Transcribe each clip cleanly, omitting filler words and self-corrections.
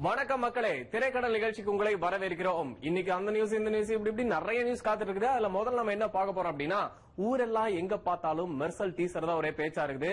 வணக்கம் மக்களே, திரைக்கடல் நிகழ்ச்சிக்கு உங்களை வரவேற்கிறோம். இன்னைக்கு அந்த நியூஸ் இந்த நியூஸ் இப்படி நிறைய நியூஸ் காத்துட்டு இருக்குது. அதுல முதல்ல நம்ம என்ன பார்க்க போறோம் அப்படின்னா, ஊரெல்லாம் எங்க பார்த்தாலும் மெர்சல் டீசர் தான் ஒரே பேச்சா இருக்குது.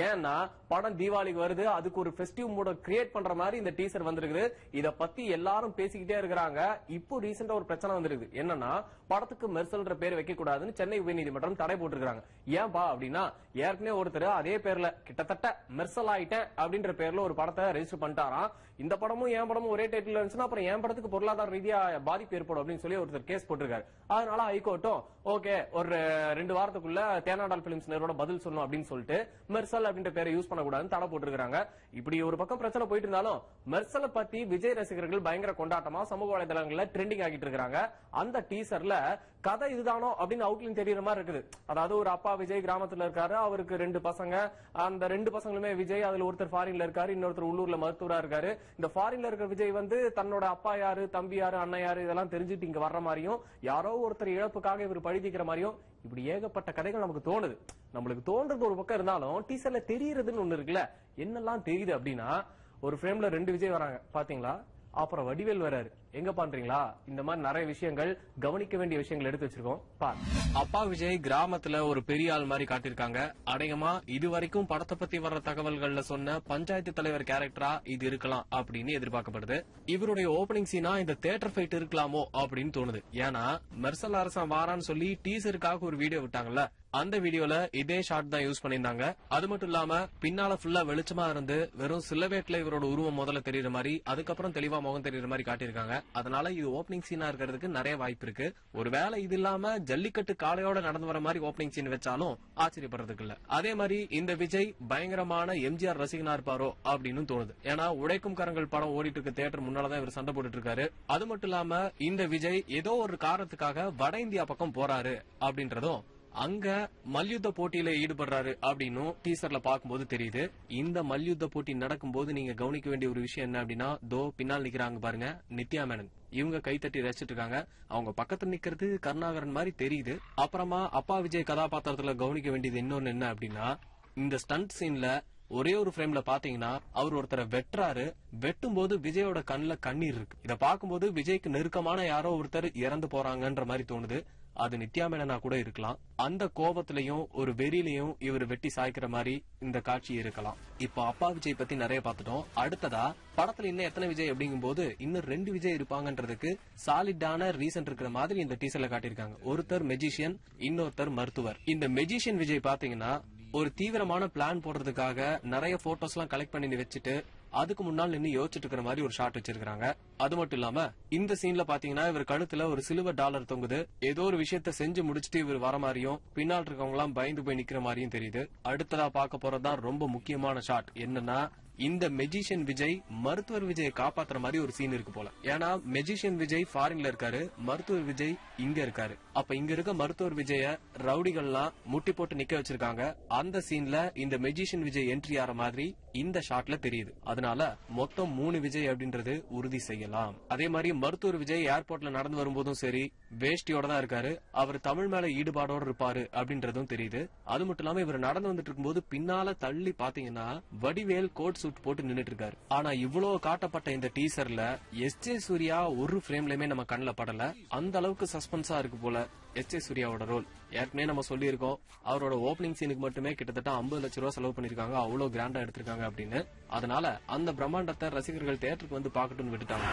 ஏன்னா படம் தீபாவளிக்கு வருது, அதுக்கு ஒரு ஃபெஸ்டிவ் மூட கிரியேட் பண்ற மாதிரி இந்த டீசர் வந்திருக்குது. இத பத்தி எல்லாரும் பேசிக்கிட்டே இருக்கிறாங்க. இப்போ ரீசெண்டா ஒரு பிரச்சனை வந்திருக்கு. என்னன்னா, படத்துக்கு மெர்சல்ன்ற பேர் வைக்க கூடாதுன்னு சென்னை உயர்நீதிமன்றம் தடை போட்டிருக்காங்க. ஏன்பா அப்படின்னா, ஏற்கனவே ஒருத்தர் அதே பேர்ல கிட்டத்தட்ட மெர்சல் ஆயிட்டேன் அப்படின்ற பேர்ல ஒரு படத்தை ரெஜிஸ்டர் பண்ணிட்டாராம். இந்த படமும் என் படமும் ஒரே டைட்டில் இருந்துச்சுன்னா அப்புறம் என் படத்துக்கு பொருளாதார ரீதியா பாதிப்பு ஏற்படும் அப்படின்னு சொல்லி ஒருத்தர் கேஸ் போட்டிருக்காரு. அதனால ஹைகோர்ட்டும் ஓகே ஒரு 2 வாரத்துக்குள்ள தேனாடால் பிலிம்ஸ் நிறுவன பதில் சொல்லணும் அப்படின்னு சொல்லிட்டு மெர்சல் அப்படின்ற பேரை யூஸ் பண்ணக்கூடாதுன்னு தடை போட்டிருக்காங்க. இப்படி ஒரு பக்கம் பிரச்சனை போயிட்டு இருந்தாலும் மெர்சலை பத்தி விஜய் ரசிகர்கள் பயங்கர கொண்டாட்டமா சமூக வலைதளங்கள்ல ட்ரெண்டிங் ஆகிட்டு இருக்காங்க. அந்த டீசர்ல கதை இதுதானோ அப்படின்னு அவுட்லைன் தெரியற மாதிரி இருக்குது. அதாவது ஒரு அப்பா விஜய் கிராமத்துல இருக்காரு, அவருக்கு 2 பசங்க. அந்த 2 பசங்களுமே விஜய், அதுல ஒருத்தர் ஃபாரின்ல இருக்காரு, இன்னொருத்தர் உள்ளூர்ல மருத்துவரா இருக்காரு. இந்த ஃபாரின்ல இருக்கிற விஜய் தன்னோட அப்பா யாரு, தம்பி யாரு, அண்ணன் யாரு இதெல்லாம் தெரிஞ்சுட்டு இங்க வர்ற மாதிரியும், யாரோ ஒருத்தர் இழப்புக்காக இவர் பழிதிக்கிற மாதிரியும் இப்படி ஏகப்பட்ட கதைகள் நமக்கு தோணுது. நம்மளுக்கு தோன்றது ஒரு பக்கம் இருந்தாலும் டீசர்ல தெரியறதுன்னு ஒண்ணு இருக்குல்ல. என்னெல்லாம் தெரியுது அப்படின்னா, ஒரு ஃப்ரேம்ல 2 விஜய் வராங்க பாத்தீங்களா, அப்புறம் வடிவேல் வராரு. எங்க பண்றீங்களா? இந்த மாதிரி நிறைய விஷயங்கள், கவனிக்க வேண்டிய விஷயங்கள் எடுத்து வச்சிருக்கோம். அப்பா விஜய் கிராமத்துல ஒரு பெரிய ஆள் மாதிரி காட்டிருக்காங்க. அநேகமா இது வரைக்கும் படத்தை பத்தி வர்ற தகவல்கள்ல சொன்ன பஞ்சாயத்து தலைவர் கேரக்டரா இது இருக்கலாம் அப்படின்னு எதிர்பார்க்கப்படுது. இவருடைய ஓபனிங் சீனா இந்த தியேட்டர் ஃபைட் இருக்கலாமோ அப்படின்னு தோணுது. ஏன்னா மெர்சல் அரசன் வாரான்னு சொல்லி டீசருக்காக ஒரு வீடியோ விட்டாங்கல்ல, அந்த வீடியோல இதே ஷாட் தான் யூஸ் பண்ணிருந்தாங்க. அது மட்டும் இல்லாம பின்னால ஃபுல்லா வெளிச்சமா இருந்து வெறும் சிலவேட்ல இவரோட உருவம் முதல்ல தெரியற மாதிரி, அதுக்கப்புறம் தெளிவா முகம் தெரியற மாதிரி காட்டியிருக்காங்க. அதனால இது ஓபனிங் சீனா இருக்கிறதுக்கு நிறைய வாய்ப்பு இருக்கு. ஒருவேளை இது இல்லாம ஜல்லிக்கட்டு காளையோட நடந்து வர மாதிரி ஓபனிங் சீன் வச்சாலும் ஆச்சரியப்படுறதுக்கு இல்ல. அதே மாதிரி இந்த விஜய் பயங்கரமான எம்ஜிஆர் ரசிகனா இருப்பாரோ அப்படின்னு தோணுது. ஏன்னா உழைக்கும் கரங்கள் படம் ஓடிட்டு இருக்க தியேட்டர் முன்னாலதான் இவர் சண்டை போட்டுட்டு இருக்காரு. அது மட்டும் இல்லாம இந்த விஜய் ஏதோ ஒரு காரணத்துக்காக வட இந்தியா பக்கம் போறாரு அப்படின்றதும், அங்க மல்யுத்த போட்டியில ஈடுபடுறாரு அப்படின்னு டீசர்ல பாக்கும்போது தெரியுது. இந்த மல்யுத்த போட்டி நடக்கும்போது நீங்க கவனிக்க வேண்டிய ஒரு விஷயம் என்ன அப்படின்னா, தோ பின்னால் நிக்கிறாங்க பாருங்க நித்யா மேனன், இவங்க கைத்தட்டி ரசிச்சிட்டு இருக்காங்க. அவங்க பக்கத்துல நிக்கிறது கருணாகரன் மாதிரி தெரியுது. அப்புறமா அப்பா விஜய் கதாபாத்திரத்துல கவனிக்க வேண்டியது இன்னொன்னு என்ன அப்படின்னா, இந்த ஸ்டண்ட் சீன்ல ஒரே ஒரு ஃப்ரேம்ல பாத்தீங்கன்னா அவர் ஒருத்தரை வெட்டுறாரு. வெட்டும் போது விஜயோட கண்ணுல கண்ணீர் இருக்கு. இத பாக்கும்போது விஜய்க்கு நெருக்கமான யாரோ ஒருத்தர் இறந்து போறாங்கன்ற மாதிரி தோணுது. அது நித்யா மேனனா கூட இருக்கலாம். அந்த கோபத்திலையும் ஒரு வெறியிலையும் இவர் வெட்டி சாய்க்கிற மாதிரி இந்த காட்சி இருக்கலாம். இப்போ அப்பா விஜய் பத்தி நிறைய பாத்துட்டோம். அடுத்ததா படத்துல இன்னும் எத்தனை விஜய் அப்படிங்கும் போது இன்னும் 2 விஜய் இருப்பாங்கன்றதுக்கு சாலிடான ரீசன் இருக்கிற மாதிரி இந்த டீசர்ல காட்டியிருக்காங்க. ஒருத்தர் மெஜிஷியன், இன்னொருத்தர் மருத்துவர். இந்த மெஜிஷியன் விஜய் பாத்தீங்கன்னா ஒரு தீவிரமான பிளான் போடுறதுக்காக நிறைய போட்டோஸ் எல்லாம் கலெக்ட் பண்ணி வச்சுட்டு அதுக்கு முன்னால் நின்று யோசிச்சுட்டு இருக்கிற மாதிரி ஒரு ஷாட் வச்சிருக்காங்க. அது மட்டும் இல்லாம இந்த சீன்ல பாத்தீங்கன்னா இவர் கழுத்துல ஒரு சில்வர் டாலர் தொங்குது. ஏதோ ஒரு விஷயத்த செஞ்சு முடிச்சுட்டு இவர் வர மாதிரியும், பின்னால் இருக்கவங்க எல்லாம் பயந்து போய் நிக்கிற மாதிரியும் தெரியுது. அடுத்ததா பார்க்க போறதுதான் ரொம்ப முக்கியமான ஷாட். என்னன்னா, இந்த மெஜிஷியன் விஜய் மருத்துவர் விஜயை காப்பாத்துற மாதிரி ஒரு சீன் இருக்கு போல. ஏன்னா மெஜிஷியன் விஜய் ஃபாரின்ல இருக்காரு, மருத்துவர் விஜய் இங்க இருக்காரு. அப்ப இங்க இருக்க மருத்துவர் விஜய ரவுடிகள்லாம் முட்டி போட்டு நிக்க வச்சிருக்காங்க. அந்த சீன்ல இந்த மெஜிஷியன் விஜய் என்ட்ரி ஆற மாதிரி இந்த ஷாட்ல தெரியுது. அதனால மொத்தம் 3 விஜய் அப்படின்றது உறுதி செய்யலாம். அதே மாதிரி மருத்துவர் விஜய் ஏர்போர்ட்ல நடந்து வரும்போதும் சரி வேஷ்டியோட தான் இருக்காரு. அவர் தமிழ் மேல ஈடுபாடோட இருப்பாரு அப்படின்றதும் தெரியுது. அது மட்டும் இல்லாம இவர் நடந்து வந்துட்டு இருக்கும்போது பின்னால தள்ளி பாத்தீங்கன்னா வடிவேல் கோட் சூட் போட்டு நின்னுட்டு இருக்காரு. ஆனா இவ்வளவு காட்டப்பட்ட இந்த டீசர்ல எஸ்.ஜே. சூர்யா ஒரு ஃப்ரேம்லயுமே நம்ம கண்ணுல படல. அந்த அளவுக்கு சஸ்பென்ஸா இருக்கு போல எஸ்.ஜே. சூர்யாவோட ரோல். ஏற்கனவே நம்ம சொல்லி இருக்கோம், அவரோட ஓபனிங் சீனுக்கு மட்டுமே கிட்டத்தட்ட 50 லட்சம் ரூபாய் செலவு பண்ணிருக்காங்க, அவ்வளவு கிராண்டா எடுத்திருக்காங்க அப்படின்னு. அதனால அந்த பிரம்மாண்டத்தை ரசிகர்கள் தியேட்டருக்கு வந்து பாக்கட்டும்னு விட்டுட்டாங்க.